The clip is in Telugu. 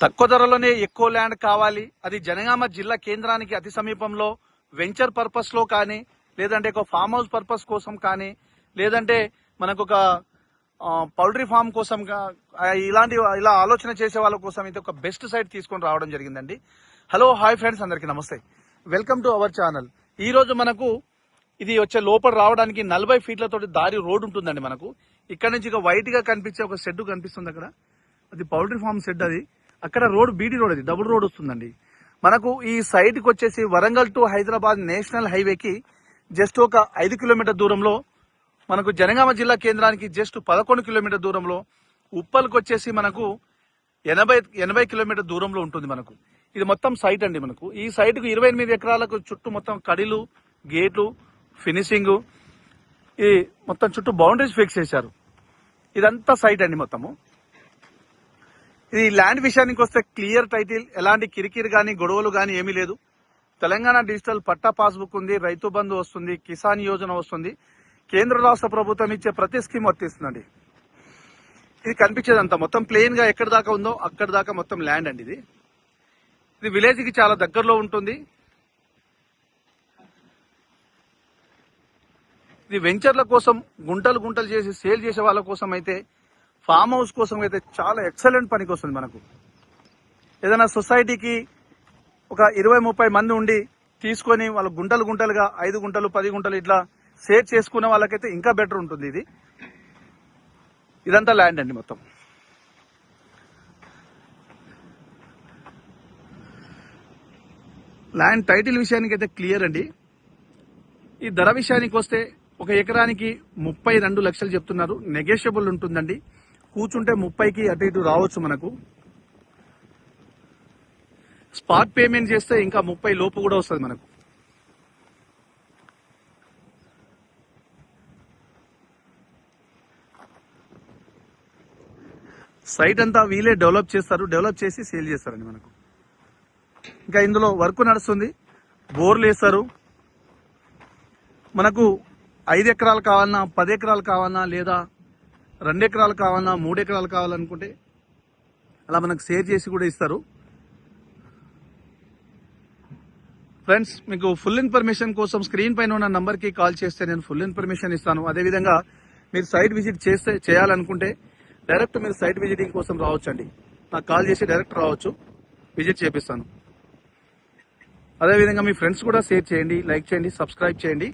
తక్కువ ధరలోనే ఎక్కువ ల్యాండ్ కావాలి, అది జనగామ జిల్లా కేంద్రానికి అతి సమీపంలో వెంచర్ పర్పస్ లో కానీ, లేదంటే ఒక ఫామ్ హౌస్ పర్పస్ కోసం కానీ, లేదంటే మనకు ఒక పౌల్ట్రీ ఫామ్ కోసం ఇలా ఆలోచన చేసే వాళ్ళ కోసం అయితే ఒక బెస్ట్ సైట్ తీసుకొని రావడం జరిగిందండి. హలో హాయ్ ఫ్రెండ్స్, అందరికీ నమస్తే, వెల్కమ్ టు అవర్ ఛానల్. ఈ రోజు మనకు ఇది వచ్చే లోపల రావడానికి 40 ఫీట్లతో దారి రోడ్ ఉంటుందండి. మనకు ఇక్కడ నుంచి ఇక వైట్ గా కనిపించే ఒక షెడ్ కనిపిస్తుంది, అక్కడ అది పౌల్ట్రీ ఫామ్ షెడ్. అది అక్కడ రోడ్ బీటీ రోడ్, అది డబుల్ రోడ్ వస్తుందండి. మనకు ఈ సైట్ కి వచ్చేసి వరంగల్ టు హైదరాబాద్ నేషనల్ హైవేకి జస్ట్ ఒక 5 కిలోమీటర్ దూరంలో, మనకు జనగామ జిల్లా కేంద్రానికి జస్ట్ 11 కిలోమీటర్ దూరంలో, ఉప్పల్కి వచ్చేసి మనకు 80 కిలోమీటర్ దూరంలో ఉంటుంది. మనకు ఇది మొత్తం సైట్ అండి. మనకు ఈ సైట్ కు 28 ఎకరాలకు చుట్టూ మొత్తం కడిలు, గేట్లు, ఫినిషింగ్, ఈ మొత్తం చుట్టూ బౌండరీస్ ఫిక్స్ చేశారు. ఇదంతా సైట్ అండి మొత్తము. ఇది ల్యాండ్ విషయానికి వస్తే క్లియర్ టైటిల్, ఎలాంటి కిరికిరి గానీ గొడవలు గానీ ఏమీ లేదు. తెలంగాణ డిజిటల్ పట్టా పాస్బుక్ ఉంది, రైతు బంధు వస్తుంది, కిసాన్ యోజన వస్తుంది, కేంద్ర రాష్ట్ర ప్రభుత్వం ఇచ్చే ప్రతి స్కీమ్ వర్తిస్తుందండి. ఇది కనిపించేదంతా మొత్తం ప్లెయిన్ గా ఎక్కడి దాకా ఉందో అక్కడి దాకా మొత్తం ల్యాండ్ అండి. ఇది విలేజ్ కి చాలా దగ్గరలో ఉంటుంది. ఇది వెంచర్ల కోసం గుంటలు చేసి సేల్ చేసే వాళ్ళ కోసం అయితే, ఫామ్ హౌస్ కోసం అయితే చాలా ఎక్సలెంట్ పనికి వస్తుంది. మనకు ఏదైనా సొసైటీకి ఒక 20-30 మంది ఉండి తీసుకొని వాళ్ళ గుంటలుగా 5 గుంటలు 10 గుంటలు ఇట్లా సేవ్ చేసుకునే వాళ్ళకైతే ఇంకా బెటర్ ఉంటుంది. ఇదంతా ల్యాండ్ అండి మొత్తం. ల్యాండ్ టైటిల్ విషయానికి అయితే క్లియర్ అండి. ఈ ధర విషయానికి వస్తే ఒక ఎకరానికి 32 లక్షలు చెప్తున్నారు. నెగోషియబుల్ ఉంటుందండి. కూర్చుంటే 30కి అటు ఇటు రావచ్చు. మనకు స్పాట్ పేమెంట్ చేస్తే ఇంకా 30 లోపు కూడా వస్తుంది. మనకు సైట్ అంతా వీలే డెవలప్ చేస్తారు, డెవలప్ చేసి సేల్ చేస్తారండి. మనకు ఇంకా ఇందులో వర్క్ నడుస్తుంది, బోర్లు వేస్తారు. మనకు 5 ఎకరాలు కావాలన్నా, 10 ఎకరాలు కావాలన్నా, లేదా 2 ఎకరాలు కావాలన్నా, 3 ఎకరాలు కావాలనుకుంటే అలా మనకు షేర్ చేసి కూడా ఇస్తారు. ఫ్రెండ్స్, మీకు ఫుల్ ఇన్ఫర్మేషన్ కోసం స్క్రీన్ పైన ఉన్న నంబర్కి కాల్ చేస్తే నేను ఫుల్ ఇన్ఫర్మేషన్ ఇస్తాను. అదేవిధంగా మీరు సైట్ విజిట్ చేయాలనుకుంటే డైరెక్ట్ మీరు సైట్ విజిటింగ్ కోసం రావచ్చండి. నాకు కాల్ చేసి డైరెక్ట్ రావచ్చు, విజిట్ చేపిస్తాను. అదేవిధంగా మీ ఫ్రెండ్స్ కూడా షేర్ చేయండి, లైక్ చేయండి, సబ్స్క్రైబ్ చేయండి.